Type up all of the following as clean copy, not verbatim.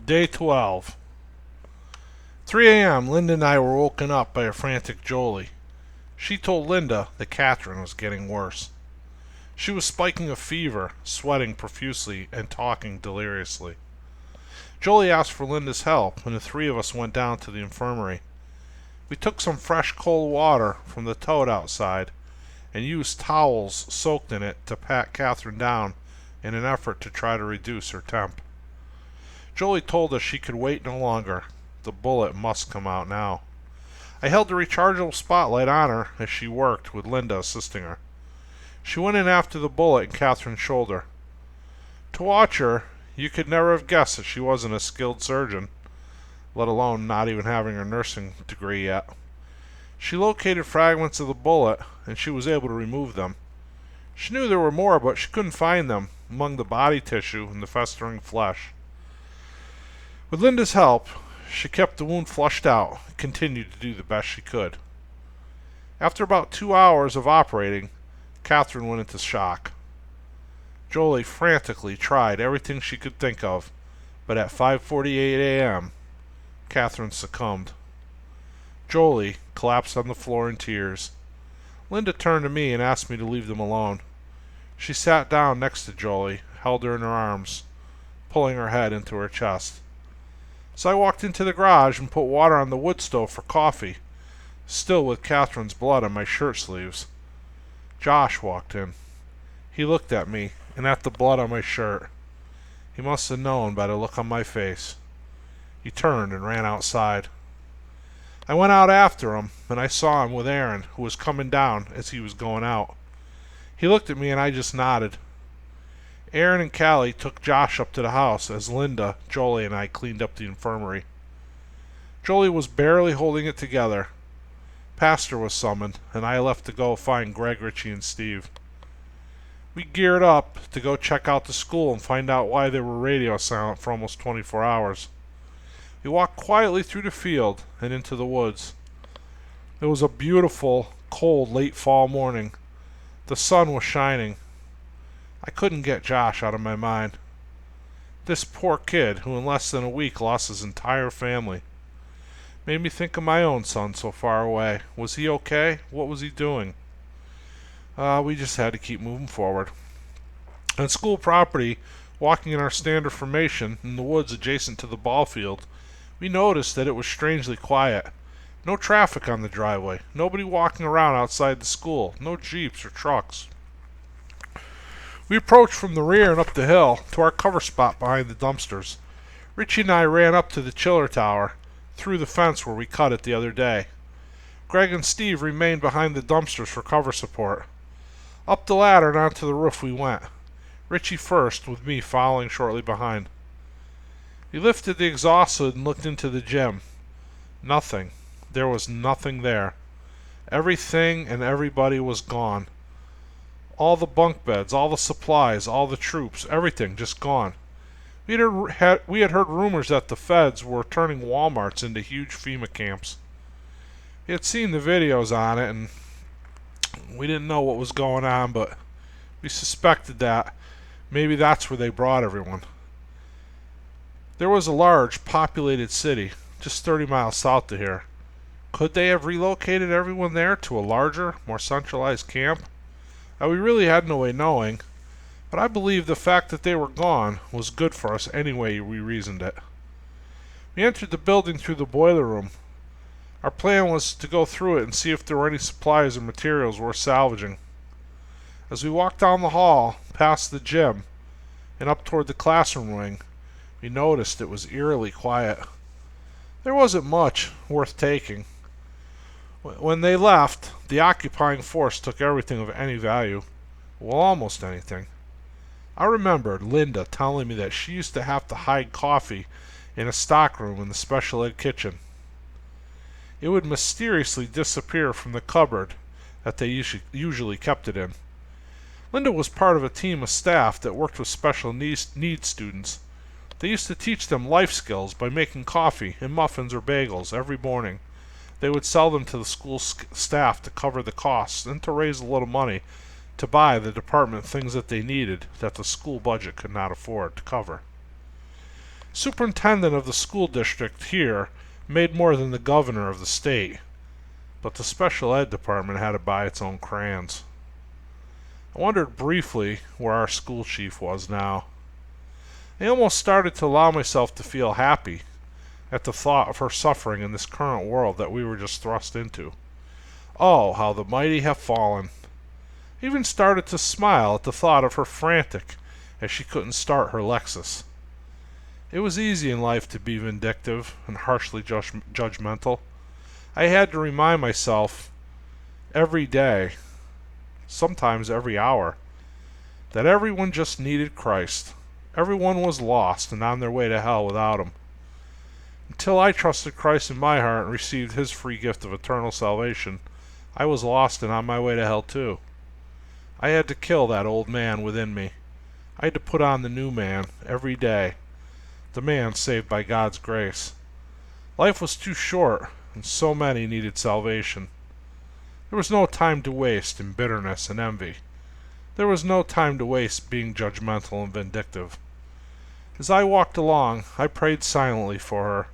Day 12. 3 a.m. Linda and I were woken up by a frantic Jolie. She told Linda that Catherine was getting worse. She was spiking a fever, sweating profusely, and talking deliriously. Jolie asked for Linda's help, and the three of us went down to the infirmary. We took some fresh cold water from the toad outside and used towels soaked in it to pat Catherine down in an effort to try to reduce her temp. Jolie told us she could wait no longer. The bullet must come out now. I held the rechargeable spotlight on her as she worked, with Linda assisting her. She went in after the bullet in Catherine's shoulder. To watch her, you could never have guessed that she wasn't a skilled surgeon, let alone not even having her nursing degree yet. She located fragments of the bullet, and she was able to remove them. She knew there were more, but she couldn't find them among the body tissue and the festering flesh. With Linda's help, she kept the wound flushed out and continued to do the best she could. After about 2 hours of operating, Catherine went into shock. Jolie frantically tried everything she could think of, but at 5:48 a.m., Catherine succumbed. Jolie collapsed on the floor in tears. Linda turned to me and asked me to leave them alone. She sat down next to Jolie, held her in her arms, pulling her head into her chest. So I walked into the garage and put water on the wood stove for coffee, still with Catherine's blood on my shirt sleeves. Josh walked in. He looked at me and at the blood on my shirt. He must have known by the look on my face. He turned and ran outside. I went out after him, and I saw him with Aaron, who was coming down as he was going out. He looked at me and I just nodded. Aaron and Callie took Josh up to the house as Linda, Jolie, and I cleaned up the infirmary. Jolie was barely holding it together. Pastor was summoned, and I left to go find Greg, Richie, and Steve. We geared up to go check out the school and find out why they were radio silent for almost 24 hours. We walked quietly through the field and into the woods. It was a beautiful, cold, late fall morning. The sun was shining. I couldn't get Josh out of my mind. This poor kid, who in less than a week lost his entire family, made me think of my own son so far away. Was he okay? What was he doing? We just had to keep moving forward. On school property, walking in our standard formation in the woods adjacent to the ball field, we noticed that it was strangely quiet. No traffic on the driveway, nobody walking around outside the school, no jeeps or trucks. We approached from the rear and up the hill to our cover spot behind the dumpsters. Richie and I ran up to the chiller tower, through the fence where we cut it the other day. Greg and Steve remained behind the dumpsters for cover support. Up the ladder and onto the roof we went. Richie first, with me following shortly behind. We lifted the exhaust hood and looked into the gym. Nothing. There was nothing there. Everything and everybody was gone. All the bunk beds, all the supplies, all the troops, everything just gone. We had heard rumors that the feds were turning Walmarts into huge FEMA camps. We had seen the videos on it, and we didn't know what was going on, but we suspected that maybe that's where they brought everyone. There was a large, populated city, just 30 miles south of here. Could they have relocated everyone there to a larger, more centralized camp? We really had no way knowing, but I believe the fact that they were gone was good for us any way we reasoned it. We entered the building through the boiler room. Our plan was to go through it and see if there were any supplies or materials worth salvaging. As we walked down the hall, past the gym, and up toward the classroom wing, we noticed it was eerily quiet. There wasn't much worth taking. When they left, the occupying force took everything of any value. Well, almost anything. I remembered Linda telling me that she used to have to hide coffee in a stockroom in the special ed kitchen. It would mysteriously disappear from the cupboard that they usually kept it in. Linda was part of a team of staff that worked with special needs students. They used to teach them life skills by making coffee and muffins or bagels every morning. They would sell them to the school staff to cover the costs and to raise a little money to buy the department things that they needed that the school budget could not afford to cover. Superintendent of the school district here made more than the governor of the state, but the special ed department had to buy its own crayons. I wondered briefly where our school chief was now. I almost started to allow myself to feel happy at the thought of her suffering in this current world that we were just thrust into. Oh, how the mighty have fallen. I even started to smile at the thought of her frantic as she couldn't start her Lexus. It was easy in life to be vindictive and harshly judgmental. I had to remind myself every day, sometimes every hour, that everyone just needed Christ. Everyone was lost and on their way to hell without him. Until I trusted Christ in my heart and received his free gift of eternal salvation, I was lost and on my way to hell too. I had to kill that old man within me. I had to put on the new man every day, the man saved by God's grace. Life was too short, and so many needed salvation. There was no time to waste in bitterness and envy. There was no time to waste being judgmental and vindictive. As I walked along, I prayed silently for her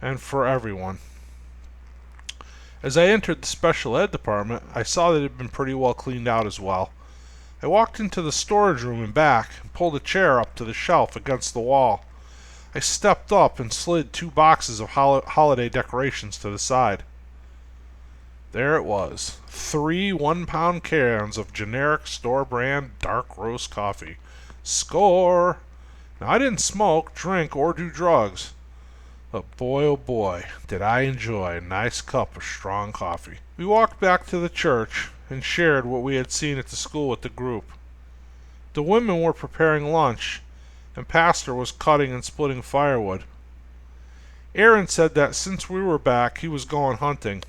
and for everyone. As I entered the special ed department, I saw that it had been pretty well cleaned out as well. I walked into the storage room and back and pulled a chair up to the shelf against the wall. I stepped up and slid 2 boxes of holiday decorations to the side. There it was, 3 one-pound cans of generic store-brand dark roast coffee. Score! Now, I didn't smoke, drink, or do drugs, but boy, oh boy, did I enjoy a nice cup of strong coffee. We walked back to the church and shared what we had seen at the school with the group. The women were preparing lunch, and Pastor was cutting and splitting firewood. Aaron said that since we were back, he was going hunting.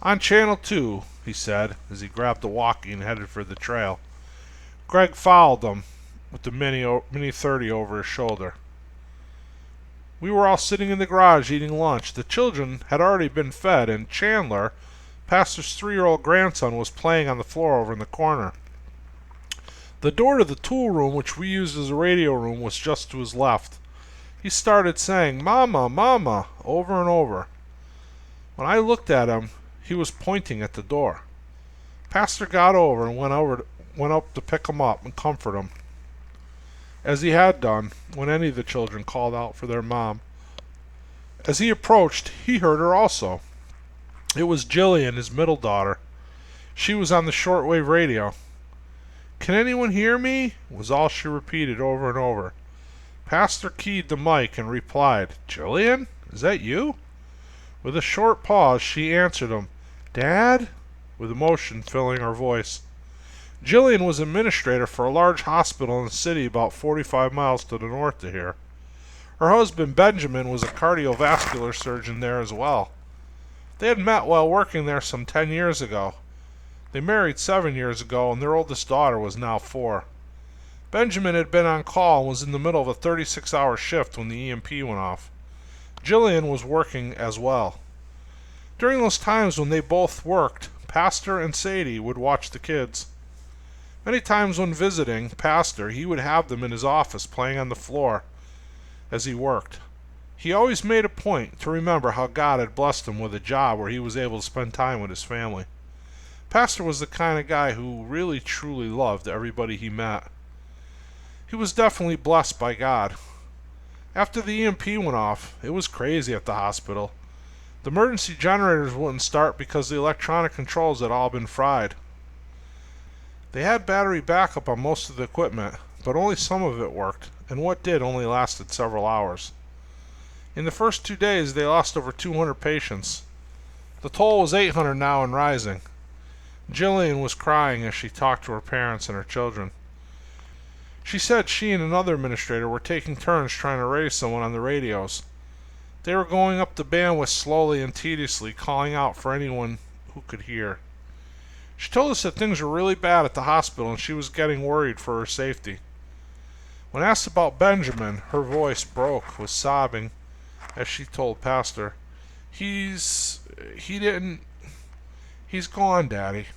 On Channel 2, he said, as he grabbed a walkie and headed for the trail. Greg followed them with the Mini 30 over his shoulder. We were all sitting in the garage eating lunch. The children had already been fed, and Chandler, Pastor's 3-year-old grandson, was playing on the floor over in the corner. The door to the tool room, which we used as a radio room, was just to his left. He started saying, "Mama, Mama," over and over. When I looked at him, he was pointing at the door. Pastor got over and went up to pick him up and comfort him, as he had done when any of the children called out for their mom. As he approached, he heard her also. It was Jillian, his middle daughter. She was on the shortwave radio. "Can anyone hear me?" was all she repeated over and over. Pastor keyed the mic and replied, "Jillian, is that you?" With a short pause, she answered him, "Dad?" with emotion filling her voice. Jillian was administrator for a large hospital in the city about 45 miles to the north of here. Her husband, Benjamin, was a cardiovascular surgeon there as well. They had met while working there some 10 years ago. They married 7 years ago, and their oldest daughter was now 4. Benjamin had been on call and was in the middle of a 36-hour shift when the EMP went off. Jillian was working as well. During those times when they both worked, Pastor and Sadie would watch the kids. Many times when visiting Pastor, he would have them in his office playing on the floor as he worked. He always made a point to remember how God had blessed him with a job where he was able to spend time with his family. Pastor was the kind of guy who really truly loved everybody he met. He was definitely blessed by God. After the EMP went off, it was crazy at the hospital. The emergency generators wouldn't start because the electronic controls had all been fried. They had battery backup on most of the equipment, but only some of it worked, and what did only lasted several hours. In the first 2 days, they lost over 200 patients. The toll was 800 now and rising. Jillian was crying as she talked to her parents and her children. She said she and another administrator were taking turns trying to raise someone on the radios. They were going up the bandwidth slowly and tediously, calling out for anyone who could hear. She told us that things were really bad at the hospital and she was getting worried for her safety. When asked about Benjamin, her voice broke with sobbing as she told Pastor, He's gone, Daddy."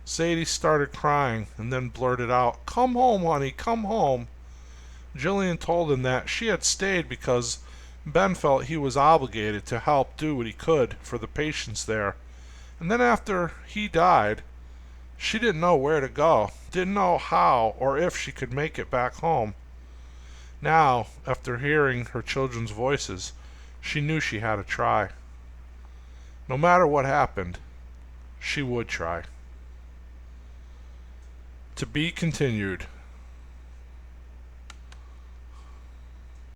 Sadie started crying and then blurted out, "Come home, honey, come home." Jillian told him that she had stayed because Ben felt he was obligated to help do what he could for the patients there. And then after he died, she didn't know where to go, didn't know how or if she could make it back home. Now, after hearing her children's voices, she knew she had to try. No matter what happened, she would try. To be continued.